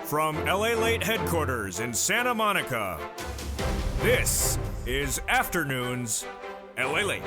From LALATE headquarters in Santa Monica, this is Afternoons LALATE.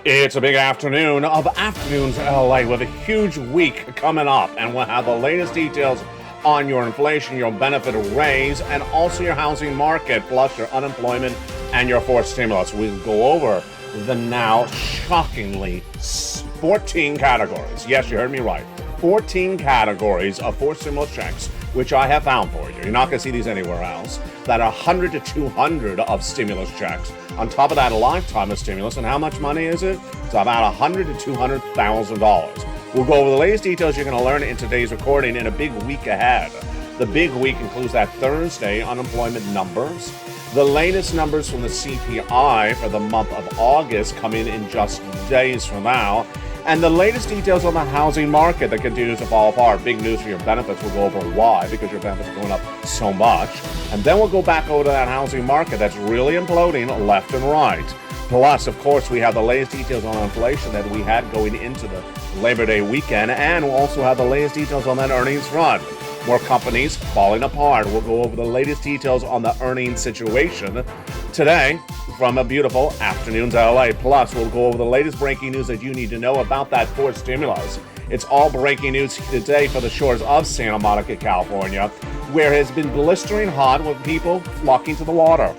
It's a big afternoon of Afternoons LA with a huge week coming up, and we'll have the latest details on your inflation, your benefit raise, and also your housing market, plus your unemployment and your forced stimulus. We'll go over the now shockingly 14 categories. Yes, you heard me right. 14 categories of forced stimulus checks, which I have found for you. You're not going to see these anywhere else. That are 100 to 200 of stimulus checks. On top of that, a lifetime of stimulus. And how much money is it? It's about $100,000 to $200,000. We'll go over the latest details you're going to learn in today's recording in a big week ahead. The big week includes that Thursday unemployment numbers. The latest numbers from the CPI for the month of August come in just days from now. And the latest details on the housing market that continues to fall apart. Big news for your benefits. We'll go over why, because your benefits are going up so much. And then we'll go back over to that housing market that's really imploding left and right. Plus, of course, we have the latest details on inflation that we had going into the Labor Day weekend. And we'll also have the latest details on that earnings front. More companies falling apart. We'll go over the latest details on the earnings situation today from a beautiful Afternoons LA. Plus, we'll go over the latest breaking news that you need to know about that forced stimulus. It's all breaking news today for the shores of Santa Monica, California, where it has been blistering hot with people flocking to the water.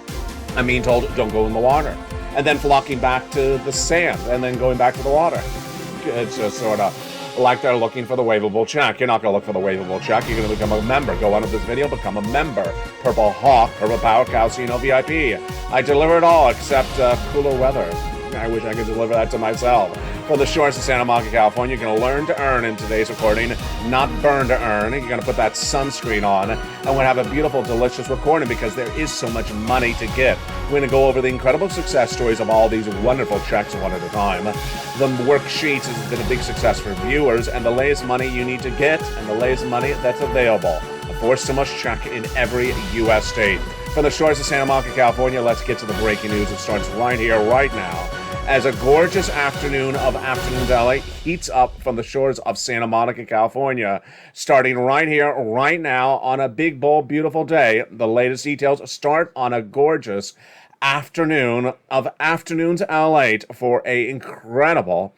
I'm being told, don't go in the water. And then flocking back to the sand and then going back to the water. It's just sort of like they're looking for the waivable check. You're not going to look for the waivable check. You're going to become a member. Go on to this video, become a member. Purple Hawk, Purple Power, Casino VIP. I deliver it all except cooler weather. I wish I could deliver that to myself. For the shores of Santa Monica, California, you're going to learn to earn in today's recording, not burn to earn. You're going to put that sunscreen on, and we're going to have a beautiful, delicious recording because there is so much money to get. We're going to go over the incredible success stories of all these wonderful checks one at a time. The worksheets has been a big success for viewers, and the latest money you need to get, and the latest money that's available. A forced stimulus check in every U.S. state. From the shores of Santa Monica, California, let's get to the breaking news. It starts right here, right now, as a gorgeous afternoon of Afternoons LA heats up from the shores of Santa Monica, California. Starting right here, right now, on a big, bold, beautiful day. The latest details start on a gorgeous afternoon of Afternoons LA for a incredible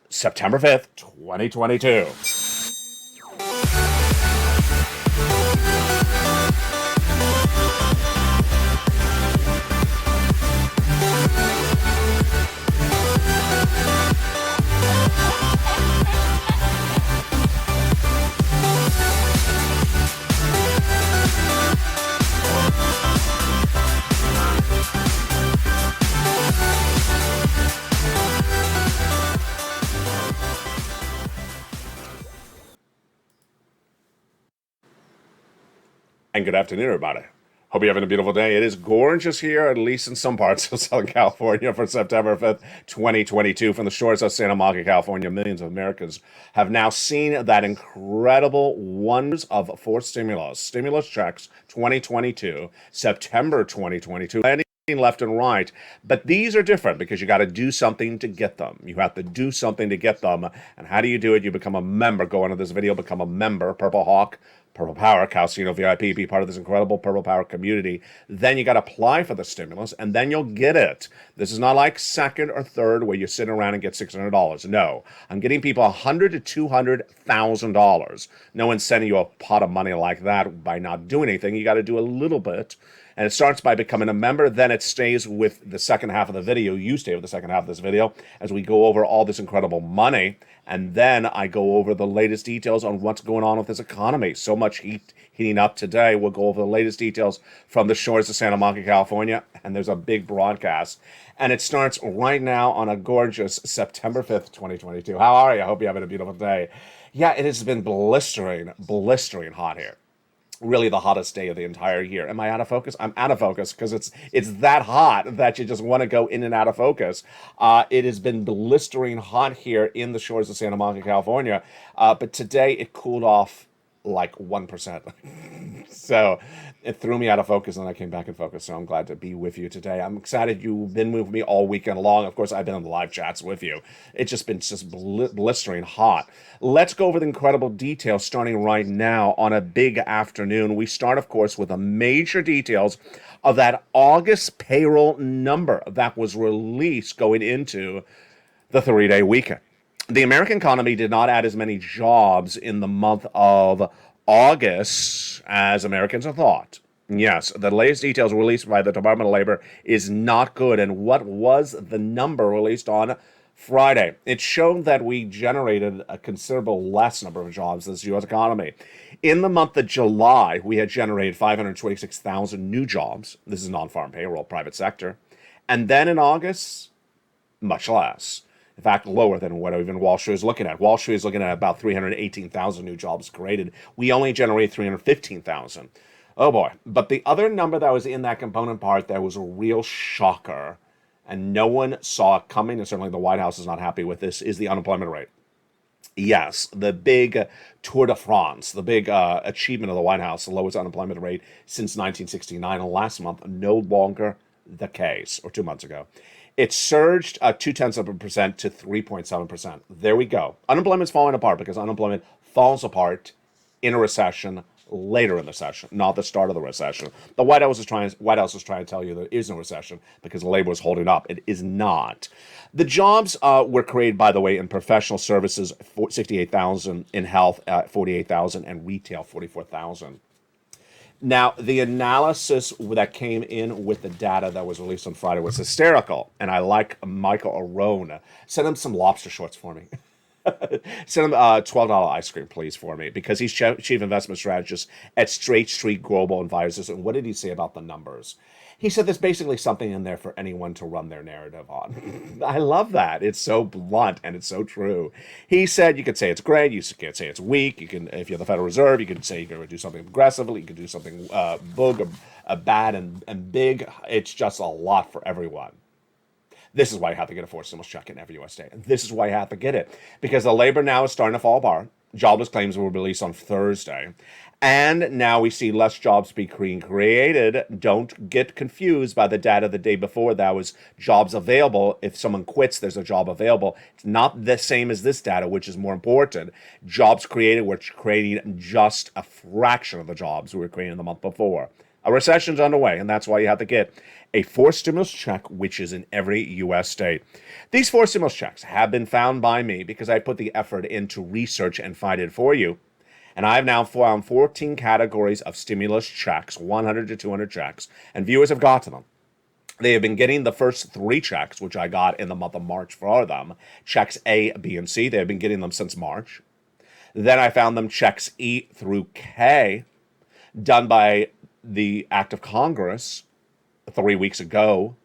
September 5th, 2022. And good afternoon, everybody. Hope you're having a beautiful day. It is gorgeous here, at least in some parts of Southern California, for September 5th, 2022. From the shores of Santa Monica, California, millions of Americans have now seen that incredible wonders of forced stimulus checks 2022, September 2022. Landing left and right, but these are different because you got to do something to get them. You have to do something to get them, and how do you do it? You become a member. Go into this video, become a member. Purple Hawk, Purple Power, Casino VIP, be part of this incredible Purple Power community. Then you got to apply for the stimulus, and then you'll get it. This is not like second or third where you sit around and get $600. No, I'm getting people $100,000 to $200,000. No one's sending you a pot of money like that by not doing anything. You got to do a little bit. And it starts by becoming a member. Then it stays with the second half of the video. You stay with the second half of this video as we go over all this incredible money. And then I go over the latest details on what's going on with this economy. So much heating up today. We'll go over the latest details from the shores of Santa Monica, California. And there's a big broadcast. And it starts right now on a gorgeous September 5th, 2022. How are you? I hope you're having a beautiful day. Yeah, it has been blistering hot here. Really the hottest day of the entire year. Am I out of focus? I'm out of focus because it's that hot that you just want to go in and out of focus. It has been blistering hot here in the shores of Santa Monica, California. But today it cooled off like 1%. So it threw me out of focus, and I came back in focus. So I'm glad to be with you today. I'm excited you've been with me all weekend long. Of course, I've been in the live chats with you. It's just been blistering hot. Let's go over the incredible details starting right now on a big afternoon. We start, of course, with the major details of that August payroll number that was released going into the 3-day weekend. The American economy did not add as many jobs in the month of August as Americans have thought. Yes, the latest details released by the Department of Labor is not good. And what was the number released on Friday? It showed that we generated a considerable less number of jobs as the U.S. economy. In the month of July, we had generated 526,000 new jobs. This is non-farm payroll, private sector. And then in August, much less. In fact, lower than what even Wall Street is looking at. Wall Street is looking at about 318,000 new jobs created. We only generated 315,000. Oh boy. But the other number that was in that component part that was a real shocker, and no one saw it coming, and certainly the White House is not happy with this, is the unemployment rate. Yes, the big tour de France, the big achievement of the White House, the lowest unemployment rate since 1969, and last month, no longer the case, or 2 months ago. It surged 0.2% to 3.7%. There we go. Unemployment's falling apart because unemployment falls apart in a recession later in the session, not the start of the recession. The White House is trying to tell you there is no recession because labor is holding up. It is not. The jobs were created, by the way, in professional services, 68,000, in health, 48,000, and retail, 44,000. Now, the analysis that came in with the data that was released on Friday was hysterical, and I like Michael Arona. Send him some lobster shorts for me. Send him $12 ice cream, please, for me, because he's chief investment strategist at Straight Street Global Advisors. And what did he say about the numbers? He said there's basically something in there for anyone to run their narrative on. I love that. It's so blunt and it's so true. He said you could say it's great, you could say it's weak. You can, if you're the Federal Reserve, you could say you could do something aggressively, you could do something bad and big. It's just a lot for everyone. This is why you have to get a forced stimulus check in every U.S. state. And this is why you have to get it. Because the labor now is starting to fall apart. Jobless claims were released on Thursday. And now we see less jobs being created. Don't get confused by the data the day before that was jobs available. If someone quits, there's a job available. It's not the same as this data, which is more important. Jobs created, we're creating just a fraction of the jobs we were creating the month before. A recession's underway, and that's why you have to get a forced stimulus check, which is in every U.S. state. These forced stimulus checks have been found by me because I put the effort into research and find it for you. And I've now found 14 categories of stimulus checks, 100 to 200 checks, and viewers have got to them. They have been getting the first 3 checks, which I got in the month of March for them, checks A, B, and C. They have been getting them since March. Then I found them checks E through K, done by the Act of Congress 3 weeks ago.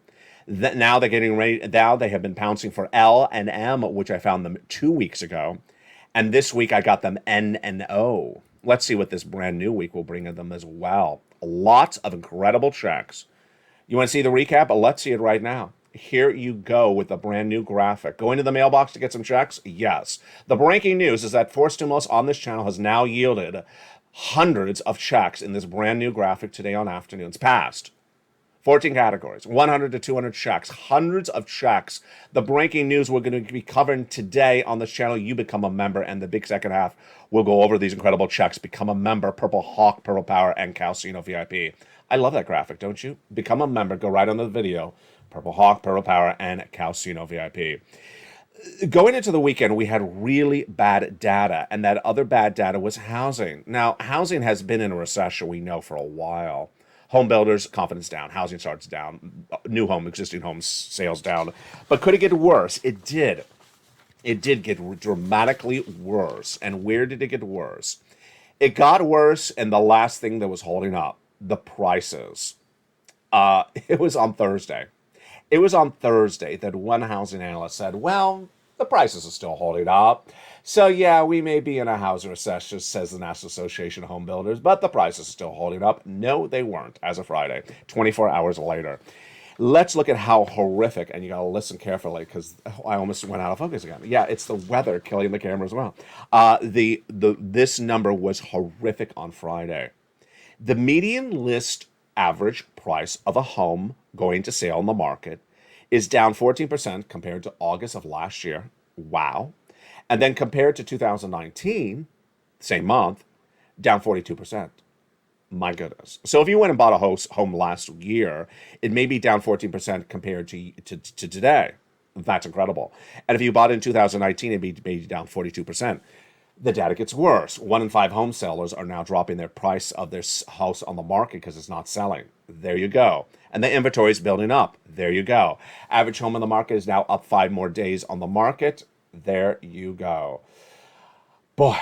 Now they're getting ready. Now they have been pouncing for L and M, which I found them 2 weeks ago. And this week I got them N and O. Let's see what this brand new week will bring them as well. Lots of incredible checks. You want to see the recap? Let's see it right now. Here you go with the brand new graphic. Going to the mailbox to get some checks? Yes. The breaking news is that forced stimulus on this channel has now yielded hundreds of checks in this brand new graphic today on Afternoons Past. 14 categories, 100 to 200 checks, hundreds of checks. The breaking news we're going to be covering today on this channel. You become a member, and the big second half will go over these incredible checks. Become a member, Purple Hawk, Purple Power, and Calcino VIP. I love that graphic, don't you? Become a member. Go right on the video. Purple Hawk, Purple Power, and Calcino VIP. Going into the weekend, we had really bad data, and that other bad data was housing. Now, housing has been in a recession, we know, for a while. Home builders, confidence down. Housing starts down. New home, existing homes, sales down. But could it get worse? It did. It did get dramatically worse. And where did it get worse? It got worse, and the last thing that was holding up, the prices. It was on Thursday. It was on Thursday that one housing analyst said, well, the prices are still holding up. So, yeah, we may be in a housing recession, says the National Association of Home Builders, but the prices are still holding up. No, they weren't as of Friday, 24 hours later. Let's look at how horrific, and you got to listen carefully because I almost went out of focus again. Yeah, it's the weather killing the camera as well. This number was horrific on Friday. The median list average price of a home going to sale in the market is down 14% compared to August of last year. Wow. And then compared to 2019, same month, down 42%. My goodness. So if you went and bought a home last year, it may be down 14% compared to today. That's incredible. And if you bought it in 2019, it'd be down 42%. The data gets worse. 1 in 5 home sellers are now dropping their price of their house on the market because it's not selling. There you go. And the inventory is building up. There you go. Average home on the market is now up 5 more days on the market. There you go. Boy.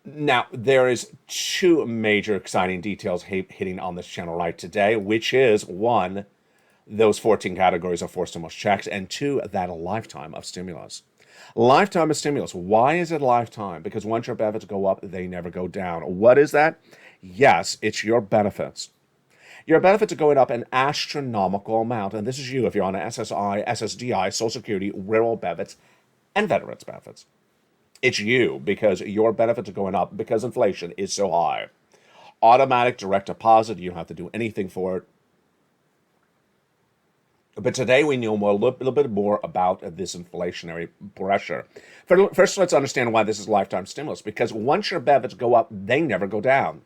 Now, there is 2 major exciting details hitting on this channel right today, which is 1, those 14 categories are forced stimulus checks, and 2, that a lifetime of stimulus. Lifetime of stimulus. Why is it lifetime? Because once your benefits go up, they never go down. What is that? Yes, it's your benefits. Your benefits are going up an astronomical amount, and this is you if you're on SSI, SSDI, Social Security, rural benefits, and veterans benefits. It's you because your benefits are going up because inflation is so high. Automatic direct deposit, you don't have to do anything for it. But today we know a little bit more about this inflationary pressure. First, let's understand why this is lifetime stimulus. Because once your benefits go up, they never go down.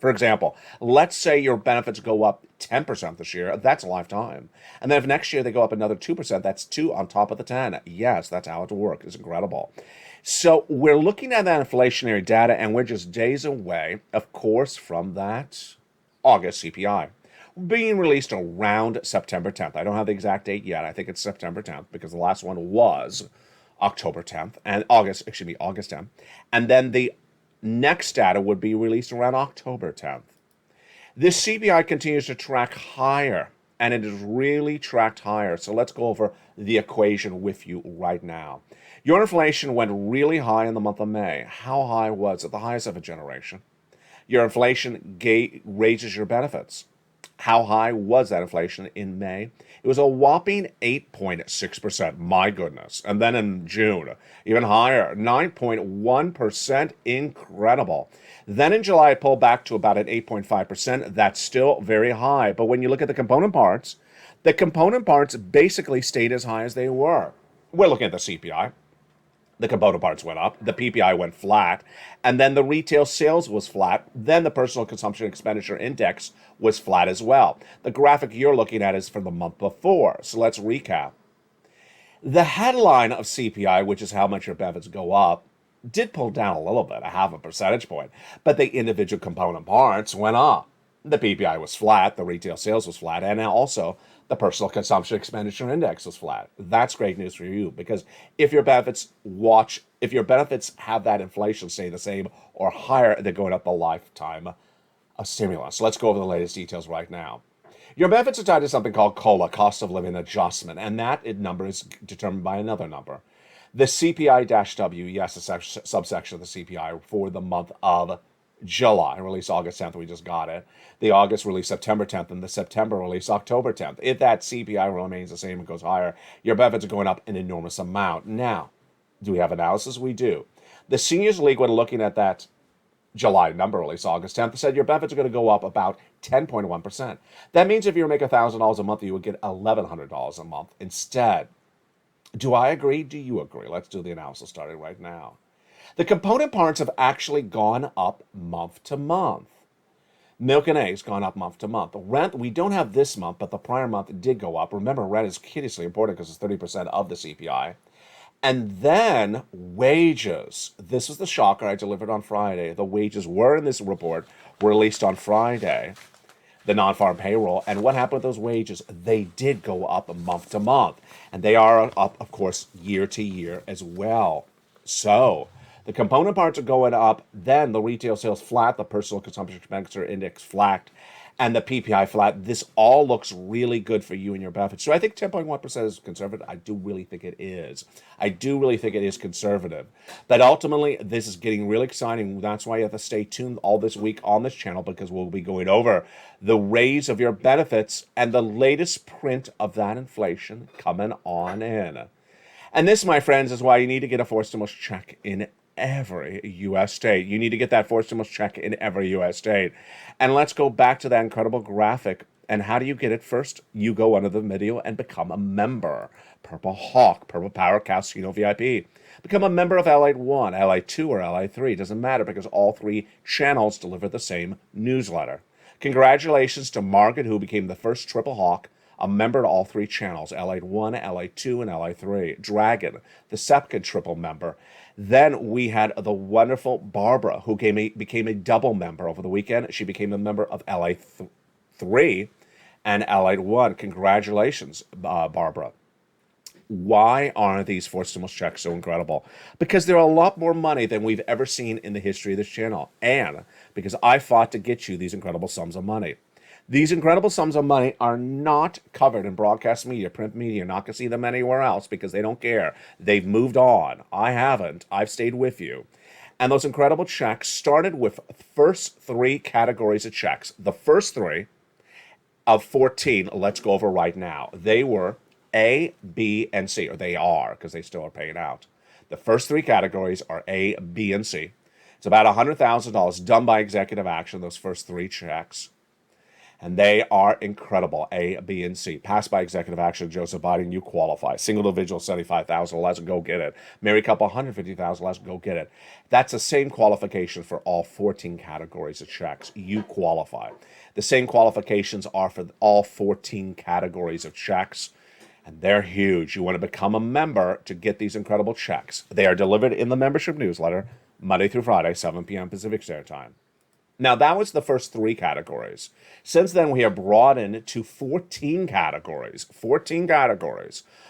For example, let's say your benefits go up 10% this year. That's a lifetime. And then if next year they go up another 2%, that's 2 on top of the 10. Yes, that's how it works. It's incredible. So we're looking at that inflationary data, and we're just days away, of course, from that August CPI being released around September 10th. I don't have the exact date yet. I think it's September 10th because the last one was October 10th and August 10th. And then the next data would be released around October 10th. This CPI continues to track higher, and it is really tracked higher. So let's go over the equation with you right now. Your inflation went really high in the month of May. How high was it? The highest of a generation. Your inflation raises your benefits. How high was that inflation in May? It was a whopping 8.6%. My goodness. And then in June, even higher, 9.1%. Incredible. Then in July, it pulled back to about an 8.5%. That's still very high. But when you look at the component parts basically stayed as high as they were. We're looking at the CPI. The component parts went up, the PPI went flat, and then the retail sales was flat. Then the personal consumption expenditure index was flat as well. The graphic you're looking at is from the month before. So let's recap. The headline of CPI, which is how much your benefits go up, did pull down a little bit, a 0.5 percentage point, but the individual component parts went up. The PPI was flat, the retail sales was flat, and also the personal consumption expenditure index was flat. That's great news for you because if your benefits have that inflation stay the same or higher, they're going up a lifetime of stimulus. Let's go over the latest details right now. Your benefits are tied to something called COLA, cost of living adjustment, and that number is determined by another number. The CPI-W, yes, the subsection of the CPI for the month of July, released August 10th, we just got it. The August release September 10th, and the September release October 10th. If that CPI remains the same and goes higher, your benefits are going up an enormous amount. Now, do we have analysis? We do. The Seniors League, when looking at that July number release August 10th, said your benefits are going to go up about 10.1%. That means if you make $1,000 a month, you would get $1,100 a month instead. Do I agree? Do you agree? Let's do the analysis starting right now. The component parts have actually gone up month to month. Milk and eggs gone up month to month. Rent, we don't have this month, but the prior month did go up. Remember, rent is hideously important because it's 30% of the CPI. And then wages. This was the shocker I delivered on Friday. The wages were in this report, released on Friday, the non-farm payroll. And what happened with those wages? They did go up month to month. And they are up, of course, year to year as well. So the component parts are going up, then the retail sales flat, the personal consumption expenditure index flat, and the PPI flat. This all looks really good for you and your benefits. So I think 10.1% is conservative. I do really think it is. I do really think it is conservative. But ultimately, this is getting really exciting. That's why you have to stay tuned all this week on this channel, because we'll be going over the raise of your benefits and the latest print of that inflation coming on in. And this, my friends, is why you need to get a forced stimulus check in every U.S. state. You need to get that forced stimulus check in every U.S. state. And let's go back to that incredible graphic. And how do you get it? First, you go under the video and become a member. Purple Hawk, Purple Power, Casino VIP. Become a member of LALATE 1, LALATE 2, or LALATE 3. Doesn't matter, because all three channels deliver the same newsletter. Congratulations to Margaret, who became the first Triple Hawk, a member to all three channels, LALATE 1, LALATE 2, and LALATE 3. Dragon, the second triple member. Then we had the wonderful Barbara, who became a double member over the weekend. She became a member of LALATE 3 and LALATE 1. Congratulations, Barbara. Why are these forced stimulus checks so incredible? Because they're a lot more money than we've ever seen in the history of this channel. And because I fought to get you these incredible sums of money. These incredible sums of money are not covered in broadcast media, print media. You're not going to see them anywhere else because they don't care. They've moved on. I haven't. I've stayed with you. And those incredible checks started with first three categories of checks. The first three of 14, let's go over right now. They were A, B, and C, or they are, because they still are paying out. The first three categories are A, B, and C. It's about $100,000 done by executive action, those first three checks. And they are incredible, A, B, and C. Passed by executive action, Joseph Biden, you qualify. Single individual, $75,000, let's go get it. Married couple, $150,000, let's go get it. That's the same qualification for all 14 categories of checks. You qualify. The same qualifications are for all 14 categories of checks. And they're huge. You want to become a member to get these incredible checks. They are delivered in the membership newsletter, Monday through Friday, 7 p.m. Pacific Standard Time. Now, that was the first three categories. Since then, we have broadened to 14 categories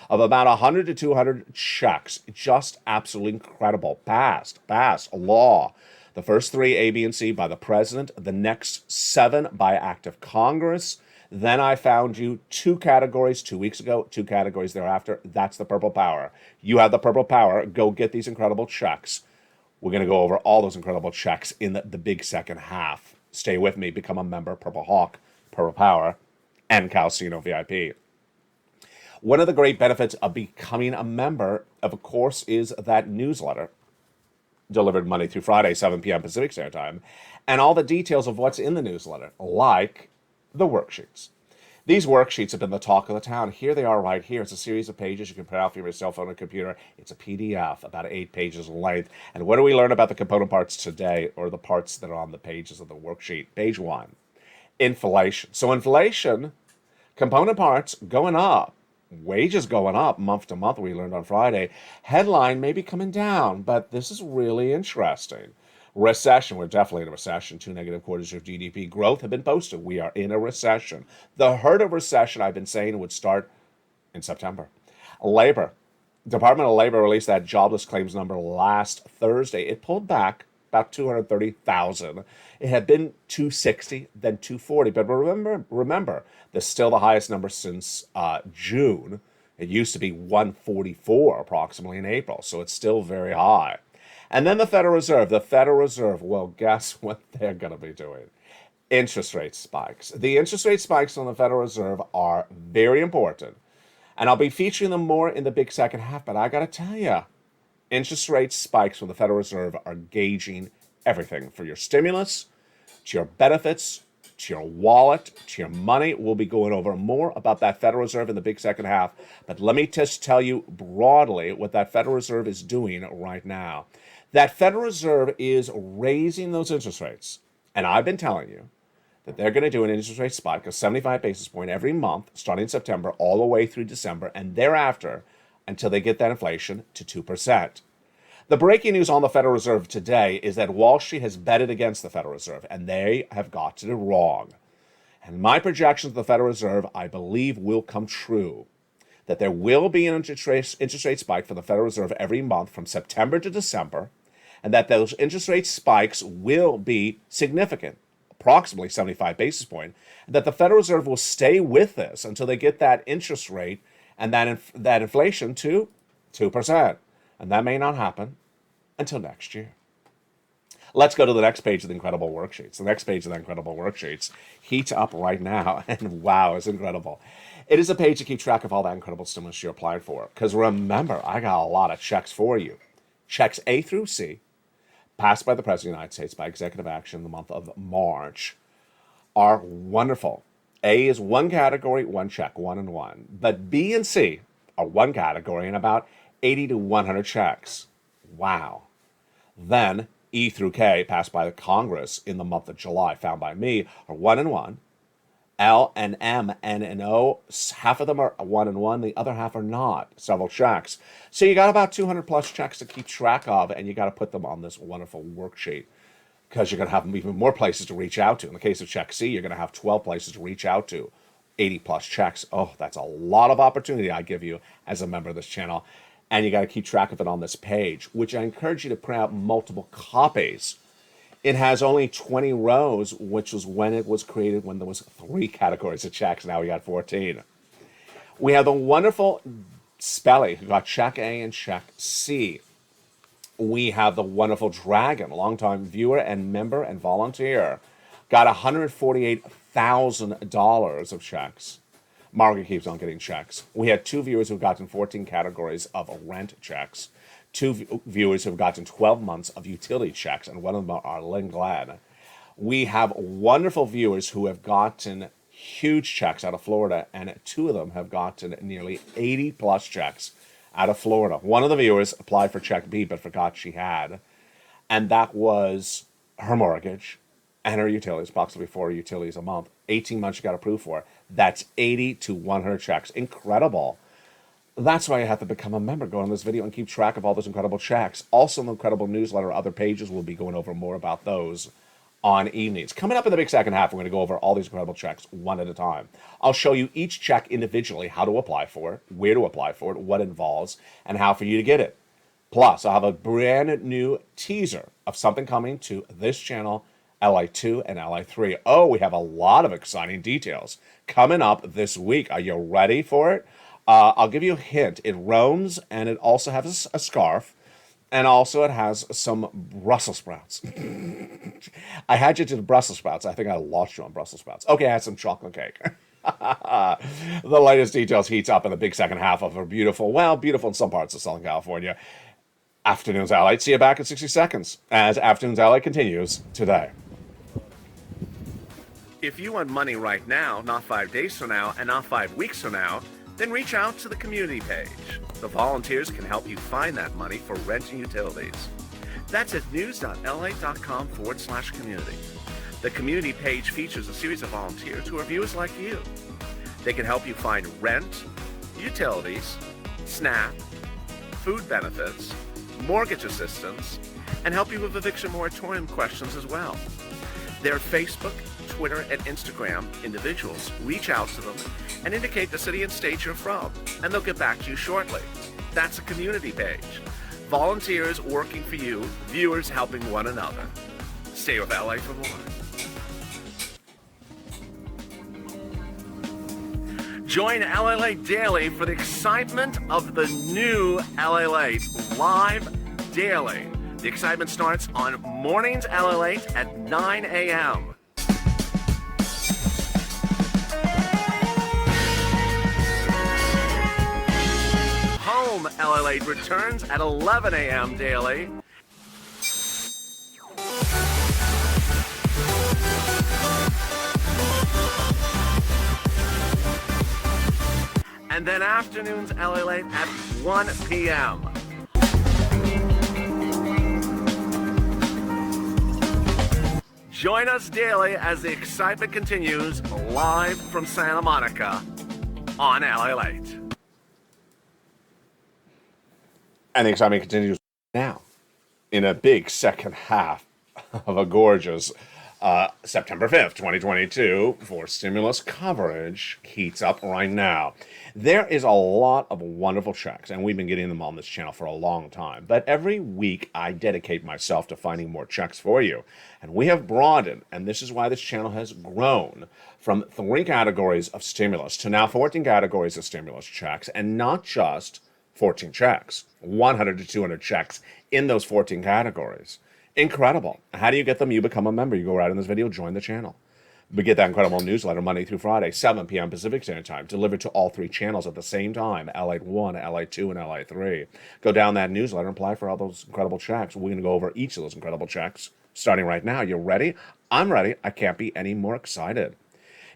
of about 100 to 200 checks. Just absolutely incredible. Passed, law. The first three, A, B, and C, by the president. The next 7 by act of Congress. Then I found you 2 categories 2 weeks ago, 2 categories thereafter. That's the Purple Power. You have the Purple Power. Go get these incredible checks. We're going to go over all those incredible checks in the big second half. Stay with me. Become a member. Purple Hawk, Purple Power, and Casino VIP. One of the great benefits of becoming a member, of course, is that newsletter delivered Monday through Friday, 7 p.m. Pacific Standard Time, and all the details of what's in the newsletter, like the worksheets. These worksheets have been the talk of the town. Here they are right here. It's a series of pages you can print out for your cell phone or computer. It's a PDF, about 8 pages in length. And what do we learn about the component parts today, or the parts that are on the pages of the worksheet? Page 1, inflation. So inflation, component parts going up, wages going up month to month, we learned on Friday. Headline may be coming down, but this is really interesting. Recession, we're definitely in a recession. 2 negative quarters of GDP growth have been posted. We are in a recession. The hurt of recession, I've been saying, would start in September. Labor. Department of Labor released that jobless claims number last Thursday. It pulled back about 230,000. It had been 260, then 240. But remember, this is still the highest number since June. It used to be 144 approximately in April, so it's still very high. And then the Federal Reserve. The Federal Reserve, well, guess what they're going to be doing? Interest rate spikes. The interest rate spikes on the Federal Reserve are very important. And I'll be featuring them more in the big second half, but I got to tell you, interest rate spikes from the Federal Reserve are gauging everything, for your stimulus, to your benefits, to your wallet, to your money. We'll be going over more about that Federal Reserve in the big second half. But let me just tell you broadly what that Federal Reserve is doing right now. That Federal Reserve is raising those interest rates. And I've been telling you that they're going to do an interest rate spike of 75 basis points every month, starting in September, all the way through December, and thereafter, until they get that inflation to 2%. The breaking news on the Federal Reserve today is that Wall Street has betted against the Federal Reserve, and they have got it wrong. And my projections of the Federal Reserve, I believe, will come true. That there will be an interest rate spike for the Federal Reserve every month from September to December, and that those interest rate spikes will be significant, approximately 75 basis point, that the Federal Reserve will stay with this until they get that interest rate and that inflation to 2%. And that may not happen until next year. Let's go to the next page of the incredible worksheets. The next page of the incredible worksheets heats up right now, and wow, it's incredible. It is a page to keep track of all that incredible stimulus you applied for. Because remember, I got a lot of checks for you. Checks A through C, passed by the President of the United States by executive action in the month of March, are wonderful. A is one category, one check, 1 and 1. But B and C are one category and about 80 to 100 checks. Wow. Then E through K, passed by the Congress in the month of July, found by me, are 1 and 1. L and M, N and O, half of them are 1 and 1, the other half are not. Several checks. So you got about 200 plus checks to keep track of, and you got to put them on this wonderful worksheet because you're going to have even more places to reach out to. In the case of check C, you're going to have 12 places to reach out to. 80 plus checks. Oh, that's a lot of opportunity I give you as a member of this channel. And you got to keep track of it on this page, which I encourage you to print out multiple copies. It has only 20 rows, which was when it was created when there was 3 categories of checks. Now we got 14. We have the wonderful Spelly, who got check A and check C. We have the wonderful Dragon, longtime viewer and member and volunteer, got $148,000 of checks. Margaret keeps on getting checks. We had 2 viewers who've gotten 14 categories of rent checks. 2 viewers who've gotten 12 months of utility checks, and one of them are Lynn Glad. We have wonderful viewers who have gotten huge checks out of Florida, and 2 of them have gotten nearly 80 plus checks out of Florida. One of the viewers applied for check B but forgot she had, and that was her mortgage and her utilities, approximately 4 utilities a month. 18 months she got approved for. That's 80 to 100 checks. Incredible. That's why you have to become a member. Go on this video and keep track of all those incredible checks. Also, in the incredible newsletter, other pages, we'll be going over more about those on evenings. Coming up in the big second half, we're going to go over all these incredible checks one at a time. I'll show you each check individually, how to apply for it, where to apply for it, what it involves, and how for you to get it. Plus, I'll have a brand new teaser of something coming to this channel, LA2 and LA3. Oh, we have a lot of exciting details coming up this week. Are you ready for it? I'll give you a hint. It roams, and it also has a scarf, and also it has some Brussels sprouts. I had you to the Brussels sprouts. I think I lost you on Brussels sprouts. Okay, I had some chocolate cake. The latest details heats up in the big second half of our beautiful in some parts of Southern California, Afternoons LALATE. See you back in 60 seconds as Afternoons LALATE continues today. If you want money right now, not 5 days from now, and not 5 weeks from now, then reach out to the community page. The volunteers can help you find that money for rent and utilities. That's at news.lalate.com/community. The community page features a series of volunteers who are viewers like you. They can help you find rent, utilities, SNAP, food benefits, mortgage assistance, and help you with eviction moratorium questions as well. Their Facebook, Twitter, and Instagram individuals reach out to them and indicate the city and state you're from, and they'll get back to you shortly. That's a community page. Volunteers working for you, viewers helping one another. Stay with LA for more. Join LALATE Daily for the excitement of the new LALATE live daily. The excitement starts on mornings LALATE at 9 a.m. Home LALATE returns at 11 a.m. daily. And then Afternoons LALATE at 1 p.m. Join us daily as the excitement continues live from Santa Monica on LALATE. And the excitement continues now in a big second half of a gorgeous September 5th, 2022, for stimulus coverage heats up right now. There is a lot of wonderful checks, and we've been getting them on this channel for a long time. But every week, I dedicate myself to finding more checks for you. And we have broadened, and this is why this channel has grown from 3 categories of stimulus to now 14 categories of stimulus checks, and not just 14 checks, 100 to 200 checks in those 14 categories. Incredible. How do you get them? You become a member. You go right in this video, join the channel. We get that incredible newsletter Monday through Friday, 7 p.m. Pacific Standard Time, delivered to all 3 channels at the same time, LATE 1, LATE 2, and LATE 3. Go down that newsletter and apply for all those incredible checks. We're going to go over each of those incredible checks starting right now. You ready? I'm ready. I can't be any more excited.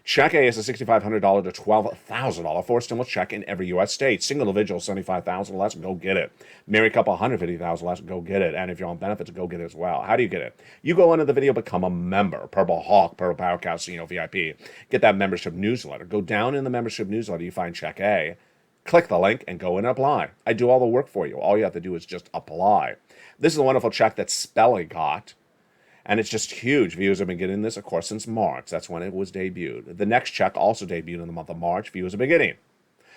Check A is a $6,500 to $12,000 for stimulus check in every U.S. state. Single individual, $75,000 or less, go get it. Married couple, $150,000 or less, go get it. And if you're on benefits, go get it as well. How do you get it? You go into the video, become a member. Purple Hawk, Purple Power Casino VIP. Get that membership newsletter. Go down in the membership newsletter, you find Check A. Click the link and go in and apply. I do all the work for you. All you have to do is just apply. This is a wonderful check that Spelly got. And it's just huge. Viewers have been getting this, of course, since March. That's when it was debuted. The next check also debuted in the month of March. Viewers have been getting.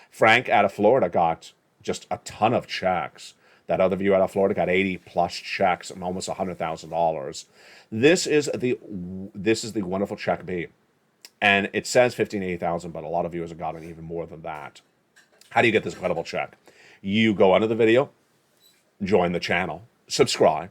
Frank out of Florida got just a ton of checks. That other viewer out of Florida got 80-plus checks and almost $100,000. This is the wonderful check B. And it says $15,000, but a lot of viewers have gotten even more than that. How do you get this incredible check? You go under the video, join the channel, subscribe,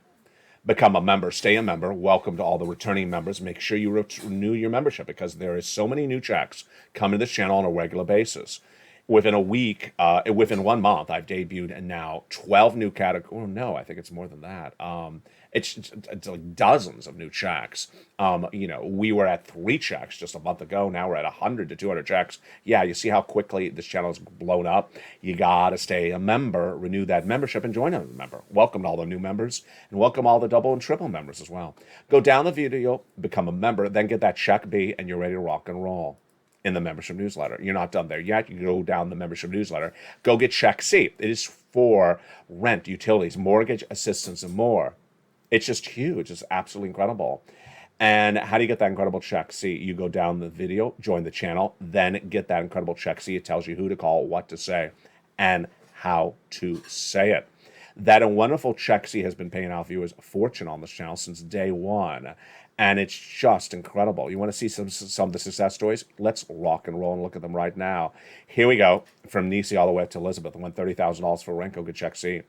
become a member, stay a member. Welcome to all the returning members. Make sure you renew your membership because there is so many new checks coming to this channel on a regular basis. Within a week, within 1 month, I've debuted and now 12 new categories. Oh, no, I think it's more than that. It's like dozens of new checks. We were at 3 checks just a month ago. Now we're at 100 to 200 checks. Yeah, you see how quickly this channel has blown up. You got to stay a member, renew that membership, and join a member. Welcome to all the new members, and welcome all the double and triple members as well. Go down the video, become a member, then get that check B, and you're ready to rock and roll in the membership newsletter. You're not done there yet. You go down the membership newsletter. Go get Check C. It is for rent, utilities, mortgage assistance, and more. It's just huge. It's absolutely incredible. And how do you get that incredible Check C? You go down the video, join the channel, then get that incredible Check C. It tells you who to call, what to say, and how to say it. That wonderful Check C has been paying out viewers a fortune on this channel since day one. And it's just incredible. You want to see some of the success stories? Let's rock and roll and look at them right now. Here we go. From Nisi all the way up to Elizabeth. I want $30,000 for rent. Go get Check C.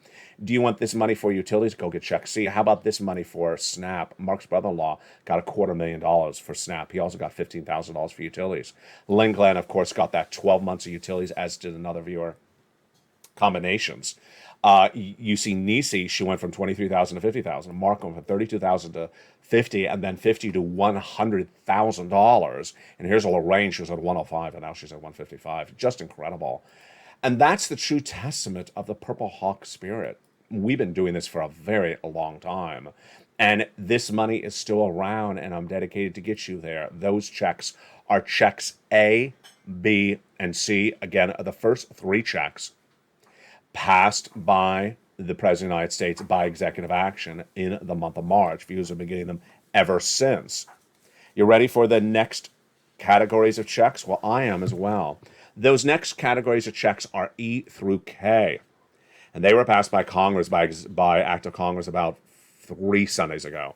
Do you want this money for utilities? Go get Check C. How about this money for SNAP? Mark's brother-in-law got $250,000 for SNAP. He also got $15,000 for utilities. Lynn Glenn, of course, got that 12 months of utilities, as did another viewer. Combinations. You see Nisi, she went from $23,000 to $50,000. Mark went from $32,000 to $50,000, and then $50,000 to $100,000. And here's a Lorraine, she was at $105,000, and now she's at $155,000. Just incredible. And that's the true testament of the Purple Hawk spirit. We've been doing this for a very long time. And this money is still around, and I'm dedicated to get you there. Those checks are checks A, B, and C. Again, the first 3 checks passed by the President of the United States by executive action in the month of March. Viewers have been getting them ever since. You ready for the next categories of checks? Well, I am as well. Those next categories of checks are E through K. And they were passed by Congress, by Act of Congress about 3 Sundays ago.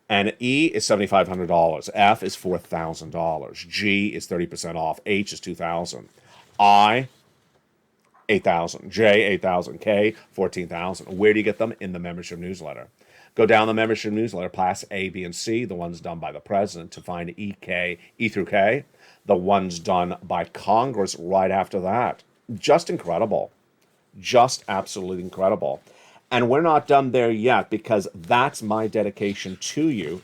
And E is $7,500. F is $4,000. G is 30% off. H is $2,000. I, $8,000. J, $8,000. K, $14,000. Where do you get them? In the membership newsletter. Go down the membership newsletter, class A, B, and C, the ones done by the president, to find E through K, the ones done by Congress right after that. Just incredible. Just absolutely incredible. And we're not done there yet, because that's my dedication to you.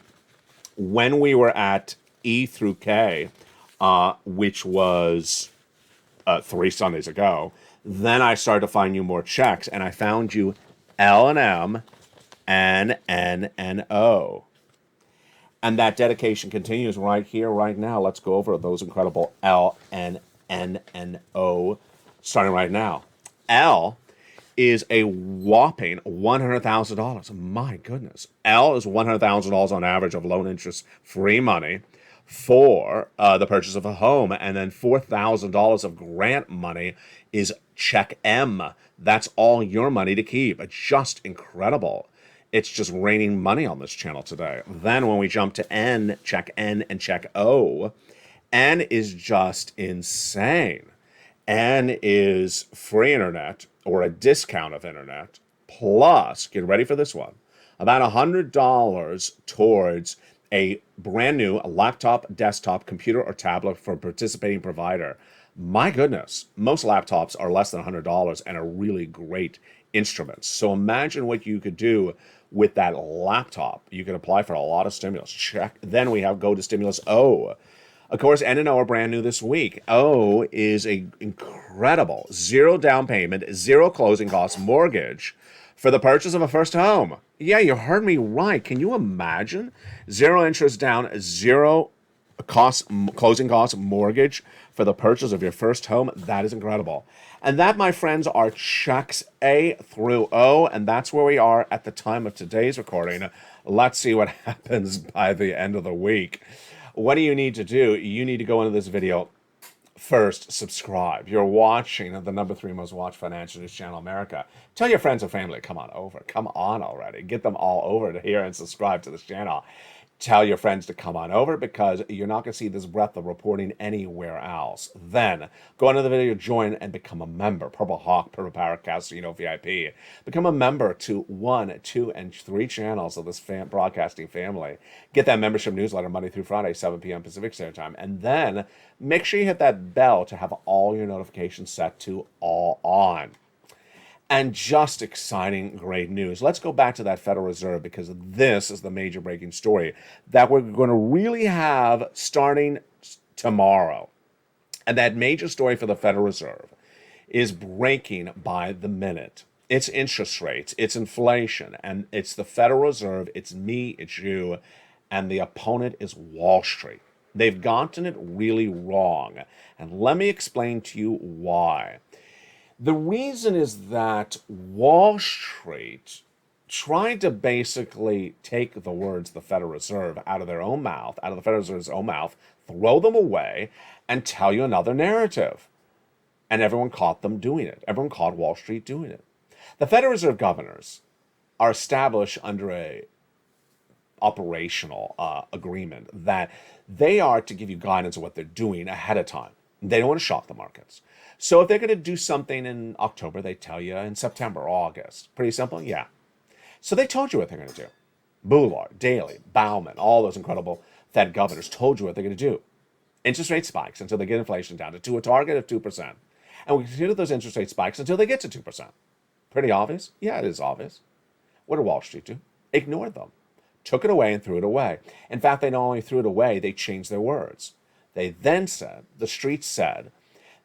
When we were at E through K, which was 3 Sundays ago, then I started to find you more checks, and I found you L and M, N, N, and O. And that dedication continues right here, right now. Let's go over those incredible L, N, N, and O, starting right now. L is a whopping $100,000. My goodness. L is $100,000 on average of loan interest free money for the purchase of a home. And then $4,000 of grant money is check M. That's all your money to keep. Just incredible. It's just raining money on this channel today. Then when we jump to N, check N and check O, N is just insane. N is free internet or a discount of internet plus, get ready for this one, about $100 towards a brand new laptop, desktop, computer, or tablet for a participating provider. My goodness, most laptops are less than $100 and are really great instruments. So imagine what you could do with that laptop. You could apply for a lot of stimulus. Check. Then we go to stimulus O. Of course, N and O are brand new this week. O is a incredible zero down payment, zero closing costs mortgage for the purchase of a first home. Yeah, you heard me right. Can you imagine? Zero interest down, zero closing costs mortgage for the purchase of your first home. That is incredible. And that, my friends, are checks A through O, and that's where we are at the time of today's recording. Let's see what happens by the end of the week. What do you need to do? You need to go into this video. First, subscribe. You're watching the #3 most watched financial news channel in America. Tell your friends and family, come on over. Come on already. Get them all over to here and subscribe to this channel. Tell your friends to come on over because you're not going to see this breadth of reporting anywhere else. Then, go into the video, join, and become a member. Purple Hawk, Purple Power Casino VIP. Become a member to 1, 2, and 3 channels of this broadcasting family. Get that membership newsletter Monday through Friday, 7 p.m. Pacific Standard Time. And then, make sure you hit that bell to have all your notifications set to all on. And just exciting, great news. Let's go back to that Federal Reserve because this is the major breaking story that we're going to really have starting tomorrow. And that major story for the Federal Reserve is breaking by the minute. It's interest rates, it's inflation, and it's the Federal Reserve, it's me, it's you, and the opponent is Wall Street. They've gotten it really wrong. And let me explain to you why. The reason is that Wall Street tried to basically take the words the Federal Reserve out of their own mouth, out of the Federal Reserve's own mouth, throw them away, and tell you another narrative. And everyone caught them doing it. Everyone caught Wall Street doing it. The Federal Reserve governors are established under a operational agreement that they are to give you guidance on what they're doing ahead of time. They don't want to shock the markets. So if they're going to do something in October, they tell you in September or August. Pretty simple? Yeah. So they told you what they're going to do. Bullard, Daly, Bauman, all those incredible Fed governors told you what they're going to do. Interest rate spikes until they get inflation down to a target of 2%. And we continue those interest rate spikes until they get to 2%. Pretty obvious? Yeah, it is obvious. What did Wall Street do? Ignored them. Took it away and threw it away. In fact, they not only threw it away, they changed their words. They then said, the streets said,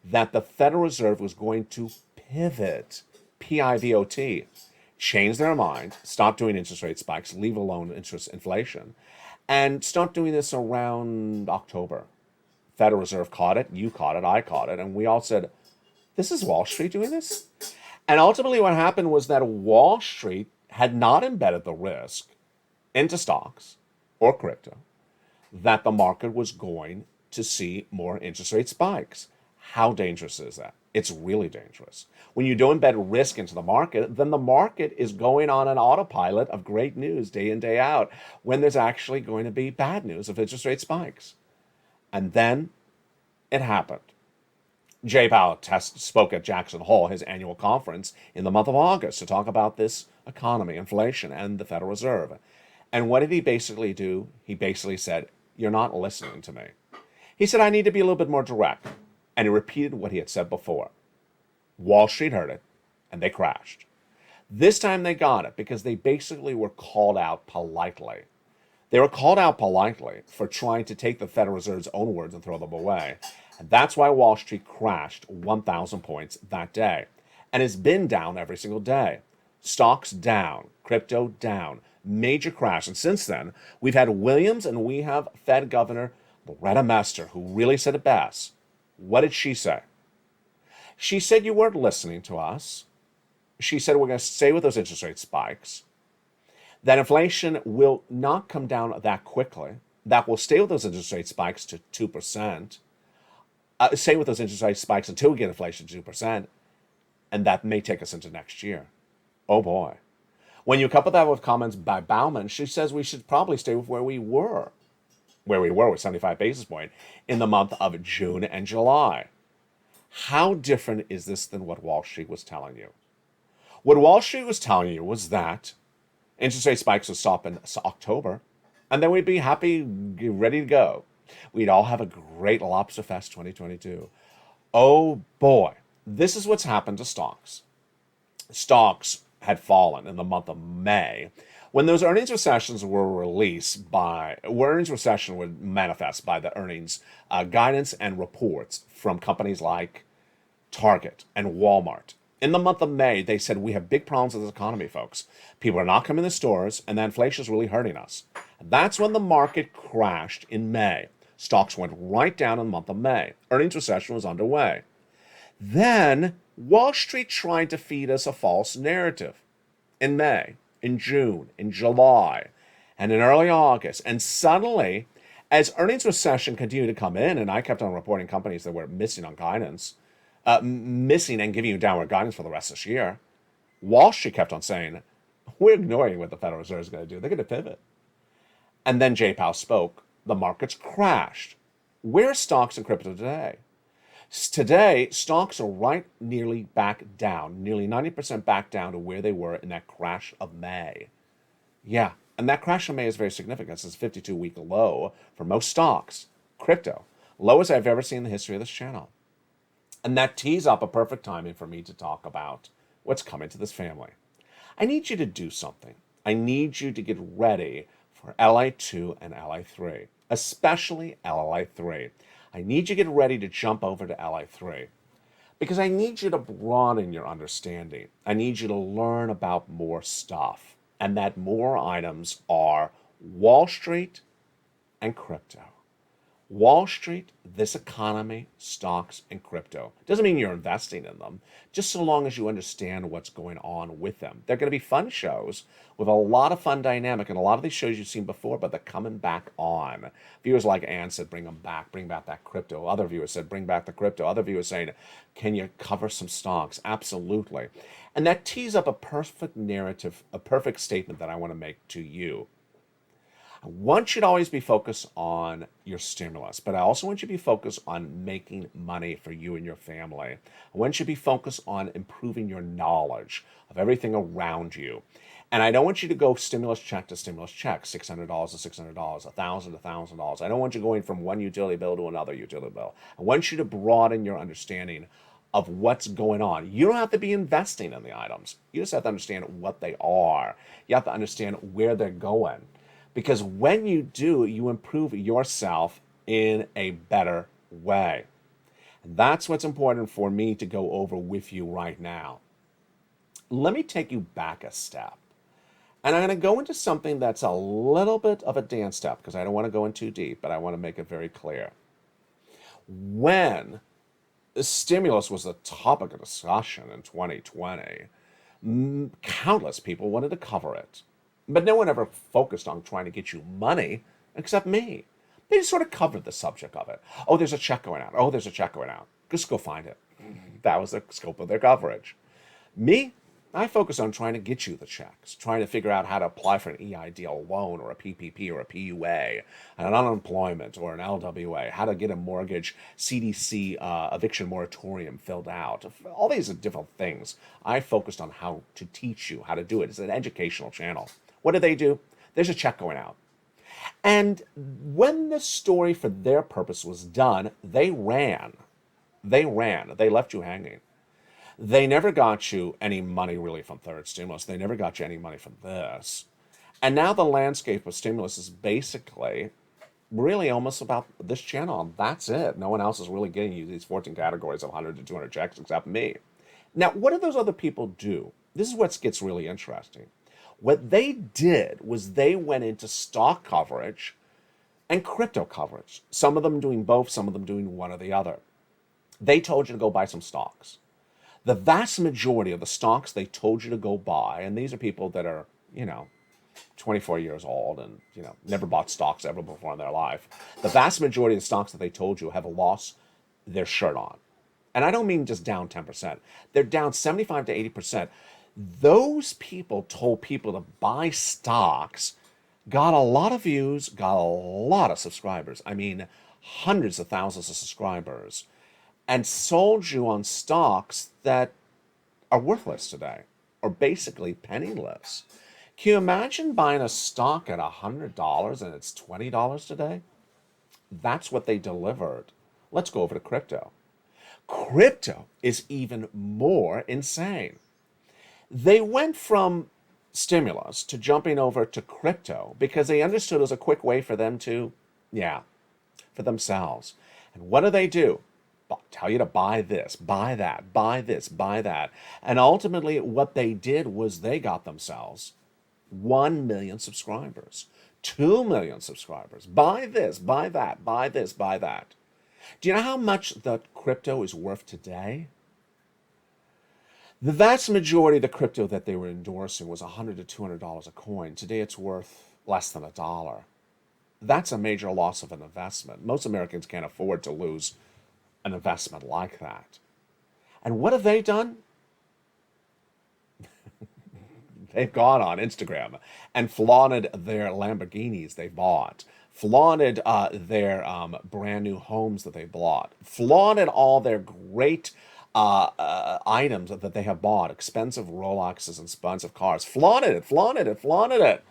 that the Federal Reserve was going to pivot, P-I-V-O-T, change their mind, stop doing interest rate spikes, leave alone interest inflation, and start doing this around October. Federal Reserve caught it, you caught it, I caught it, and we all said, this is Wall Street doing this? And ultimately what happened was that Wall Street had not embedded the risk into stocks or crypto that the market was going to see more interest rate spikes. How dangerous is that? It's really dangerous. When you don't embed risk into the market, then the market is going on an autopilot of great news day in, day out, when there's actually going to be bad news of interest rate spikes. And then it happened. Jay Powell spoke at Jackson Hole, his annual conference, in the month of August to talk about this economy, inflation, and the Federal Reserve. And what did he basically do? He basically said, you're not listening to me. He said, I need to be a little bit more direct. And he repeated what he had said before. Wall Street heard it, and they crashed. This time they got it because they basically were called out politely. They were called out politely for trying to take the Federal Reserve's own words and throw them away. And that's why Wall Street crashed 1,000 points that day. And has been down every single day. Stocks down, crypto down, major crash. And since then, we've had Williams and we have Fed Governor Loretta Mester, who really said it best. What did she say? She said, you weren't listening to us. she said we're going to stay with those interest rate spikes, that inflation will not come down that quickly, that will stay with those interest rate spikes to 2%, stay with those interest rate spikes until we get inflation to 2%, and that may take us into next year. Oh boy. When you couple that with comments by Bauman, she says we should probably stay with where we were with 75 basis points in the month of June and July. How different is this than what Wall Street was telling you? What Wall Street was telling you was that interest rate spikes would stop in October, and then we'd be happy, ready to go. We'd all have a great Lobster Fest 2022. Oh boy, this is what's happened to stocks. Stocks had fallen in the month of May when those earnings recessions were released earnings recession would manifest by the earnings guidance and reports from companies like Target and Walmart. In the month of May, they said we have big problems with this economy, folks. People are not coming to the stores, and the inflation is really hurting us. That's when the market crashed in May. Stocks went right down in the month of May. Earnings recession was underway. Then Wall Street tried to feed us a false narrative in May, in June, in July, and in early August. And suddenly, as earnings recession continued to come in, and I kept on reporting companies that were missing on guidance, missing and giving you downward guidance for the rest of this year, Wall Street kept on saying, we're ignoring what the Federal Reserve is going to do. They're going to pivot. And then Jay Powell spoke. The markets crashed. Where are stocks and crypto today? Today, stocks are right nearly back down, nearly 90% back down to where they were in that crash of May. Yeah, and that crash of May is very significant. It's a 52-week low for most stocks. Crypto, lowest I've ever seen in the history of this channel. And that tees up a perfect timing for me to talk about what's coming to this family. I need you to do something. I need you to get ready for LA2 and LA3, especially LA3. I need you to get ready to jump over to LA3 because I need you to broaden your understanding. I need you to learn about more stuff. And that more items are Wall Street and crypto. Wall Street, this economy, stocks, and crypto. Doesn't mean you're investing in them, just so long as you understand what's going on with them. They're going to be fun shows with a lot of fun dynamic, and a lot of these shows you've seen before, but they're coming back on. Viewers like Ann said, bring them back, bring back that crypto. Other viewers said, bring back the crypto. Other viewers saying, can you cover some stocks? Absolutely. And that tees up a perfect narrative, a perfect statement that I want to make to you. I want you to always be focused on your stimulus, but I also want you to be focused on making money for you and your family. I want you to be focused on improving your knowledge of everything around you. And I don't want you to go stimulus check to stimulus check, $600 to $600, $1,000 to $1,000. I don't want you going from one utility bill to another utility bill. I want you to broaden your understanding of what's going on. You don't have to be investing in the items. You just have to understand what they are. You have to understand where they're going. Because when you do, you improve yourself in a better way. And that's what's important for me to go over with you right now. Let me take you back a step. And I'm going to go into something that's a little bit of a dance step because I don't want to go in too deep, but I want to make it very clear. When the stimulus was the topic of discussion in 2020, countless people wanted to cover it. But no one ever focused on trying to get you money except me. They just sort of covered the subject of it. Oh, there's a check going out. Oh, there's a check going out. Just go find it. That was the scope of their coverage. Me, I focus on trying to get you the checks, trying to figure out how to apply for an EIDL loan or a PPP or a PUA, an unemployment or an LWA, how to get a mortgage CDC eviction moratorium filled out. All these are different things. I focused on how to teach you how to do it. It's an educational channel. What do? There's a check going out. And when the story for their purpose was done, they ran. They left you hanging. They never got you any money really from third stimulus. They never got you any money from this. And now the landscape of stimulus is basically really almost about this channel. That's it. No one else is really getting you these 14 categories of 100 to 200 checks except me. Now, what do those other people do? This is what gets really interesting. What they did was they went into stock coverage and crypto coverage. Some of them doing both, some of them doing one or the other. They told you to go buy some stocks. The vast majority of the stocks they told you to go buy, and these are people that are, 24 years old and, never bought stocks ever before in their life. The vast majority of the stocks that they told you have lost their shirt on. And I don't mean just down 10%. They're down 75 to 80%. Those people told people to buy stocks, got a lot of views, got a lot of subscribers. I mean, hundreds of thousands of subscribers, and sold you on stocks that are worthless today, or basically penniless. Can you imagine buying a stock at $100 and it's $20 today? That's what they delivered. Let's go over to crypto. Crypto is even more insane. They went from stimulus to jumping over to crypto because they understood it was a quick way for them to, for themselves. And what do? Tell you to buy this, buy that, buy this, buy that. And ultimately what they did was they got themselves 1 million subscribers, 2 million subscribers. Buy this, buy that, buy this, buy that. Do you know how much the crypto is worth today? The vast majority of the crypto that they were endorsing was $100 to $200 a coin. Today it's worth less than $1. That's a major loss of an investment. Most Americans can't afford to lose an investment like that. And what have they done? They've gone on Instagram and flaunted their Lamborghinis they bought, flaunted their brand new homes that they bought, flaunted all their great items that they have bought, expensive Rolexes and expensive cars, flaunted it.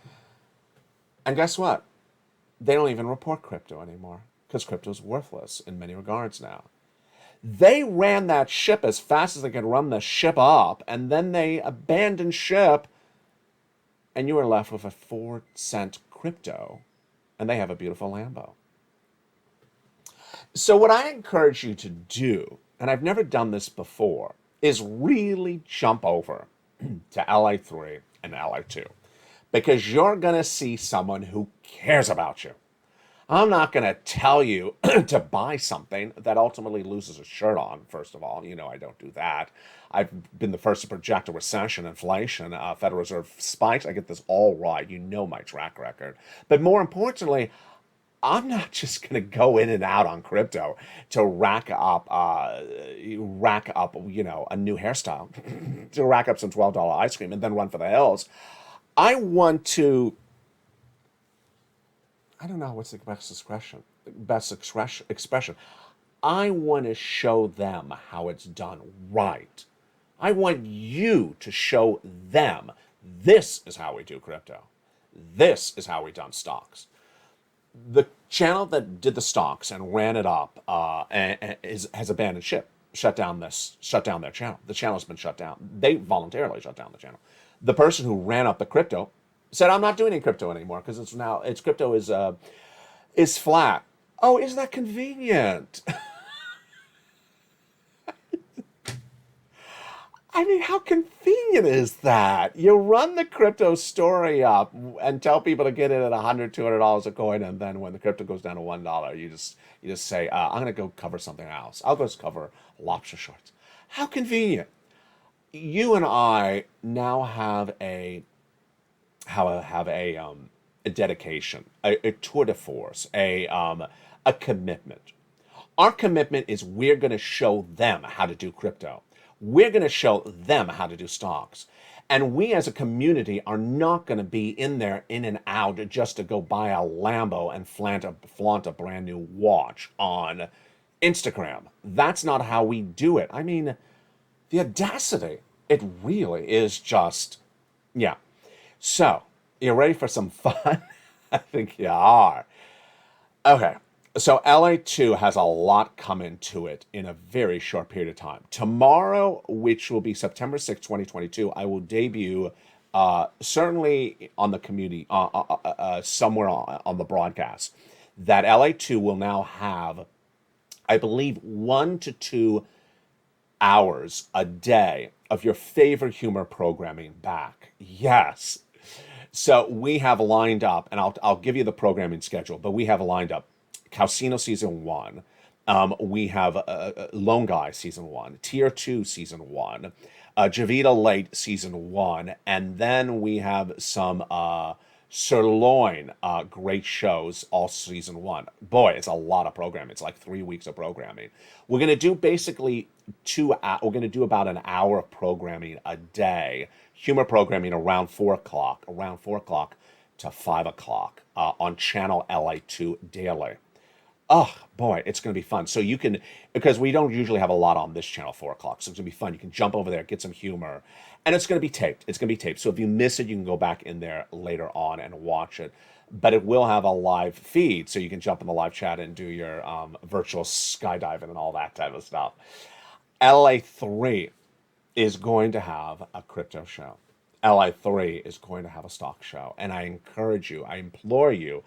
And guess what? They don't even report crypto anymore because crypto is worthless in many regards now. They ran that ship as fast as they could run the ship up, and then they abandoned ship, and you are left with a 4-cent crypto, and they have a beautiful Lambo. So what I encourage you to do, and I've never done this before, is really jump over to LA3 and LA2, because you're going to see someone who cares about you. I'm not going to tell you to buy something that ultimately loses a shirt on, first of all. I don't do that. I've been the first to project a recession, inflation, Federal Reserve spikes. I get this all right. You know my track record. But more importantly, I'm not just going to go in and out on crypto to rack up, a new hairstyle, to rack up some $12 ice cream and then run for the hills. I want to... I don't know what's the best expression. I want to show them how it's done right. I want you to show them this is how we do crypto. This is how we done stocks. The channel that did the stocks and ran it up has abandoned ship, shut down their channel. The channel's been shut down. They voluntarily shut down the channel. The person who ran up the crypto said, I'm not doing any crypto anymore because crypto is flat. Oh, isn't that convenient? I mean, how convenient is that? You run the crypto story up and tell people to get in at $100, $200 a coin, and then when the crypto goes down to $1, you just say, I'm going to go cover something else. I'll go cover lobster shorts. How convenient. You and I now have a dedication, a tour de force, a commitment. Our commitment is we're going to show them how to do crypto. We're going to show them how to do stocks. And we as a community are not going to be in there, in and out, just to go buy a Lambo and flaunt a brand new watch on Instagram. That's not how we do it. I mean, the audacity, it really is just, yeah. So, you ready for some fun? I think you are. Okay, so LA2 has a lot coming to it in a very short period of time. Tomorrow, which will be September 6, 2022, I will debut, certainly on the community, somewhere on the broadcast, that LA2 will now have, I believe, 1 to 2 hours a day of your favorite humor programming back. Yes. So we have lined up, and I'll give you the programming schedule, but we have lined up Calcino Season 1, We have Lone Guy Season 1, Tier 2 Season 1, Javita Late Season 1, and then we have some Sirloin great shows all Season 1. Boy, it's a lot of programming. It's like 3 weeks of programming. We're going to do basically we're going to do about an hour of programming a day, humor programming around 4 o'clock, to 5 o'clock on channel LA2 daily. Oh boy, it's going to be fun. So you can, because we don't usually have a lot on this channel 4 o'clock, so it's going to be fun. You can jump over there, get some humor, and it's going to be taped. It's going to be taped. So if you miss it, you can go back in there later on and watch it. But it will have a live feed, so you can jump in the live chat and do your virtual skydiving and all that type of stuff. LA3 is going to have a crypto show. LA3 is going to have a stock show, and I encourage you, I implore you,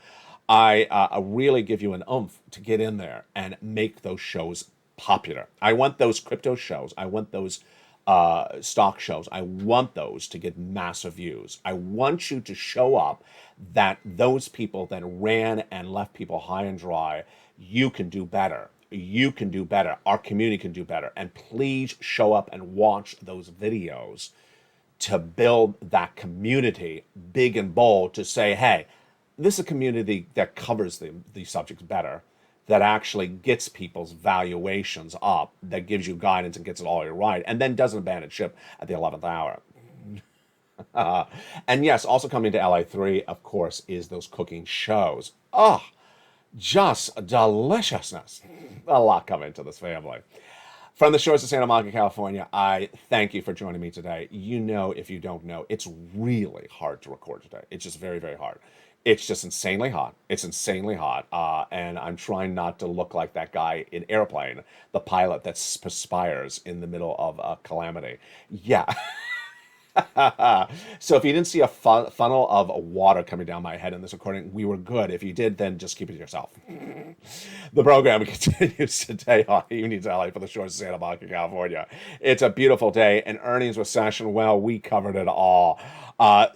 I really give you an oomph to get in there and make those shows popular. I want those crypto shows. I want those stock shows. I want those to get massive views. I want you to show up that those people that ran and left people high and dry, you can do better. You can do better. Our community can do better. And please show up and watch those videos to build that community big and bold, to say, hey, this is a community that covers these subjects better, that actually gets people's valuations up, that gives you guidance and gets it all right, and then doesn't abandon ship at the 11th hour. And yes, also coming to LA3, of course, is those cooking shows. Oh, just deliciousness. A lot coming to this family. From the shores of Santa Monica, California, I thank you for joining me today. You know, if you don't know, it's really hard to record today. It's just very, very hard. It's just insanely hot. It's insanely hot. And I'm trying not to look like that guy in Airplane, the pilot that perspires in the middle of a calamity. Yeah. So if you didn't see a funnel of water coming down my head in this recording, we were good. If you did, then just keep it to yourself. The program continues today on Evening LA for the shores of Santa Monica, California. It's a beautiful day. An earnings recession, well, we covered it all.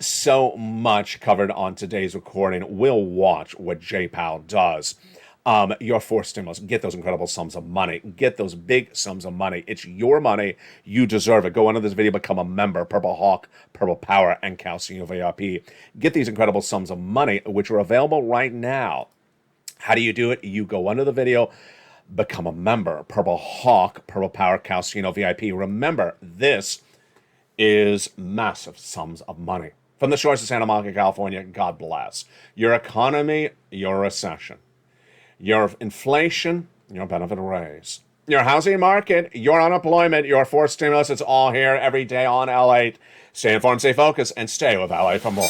So much covered on today's recording. We'll watch what J. Powell does. Your forced stimulus. Get those incredible sums of money. Get those big sums of money. It's your money. You deserve it. Go under this video, become a member. Purple Hawk, Purple Power, and Calcium VIP. Get these incredible sums of money, which are available right now. How do you do it? You go under the video, become a member. Purple Hawk, Purple Power, Calcium VIP. Remember, this is massive sums of money. From the shores of Santa Monica, California, God bless. Your economy, your recession. Your inflation, your benefit raise. Your housing market, your unemployment, your forced stimulus, it's all here every day on LA. Stay informed, stay focused, and stay with LA for more.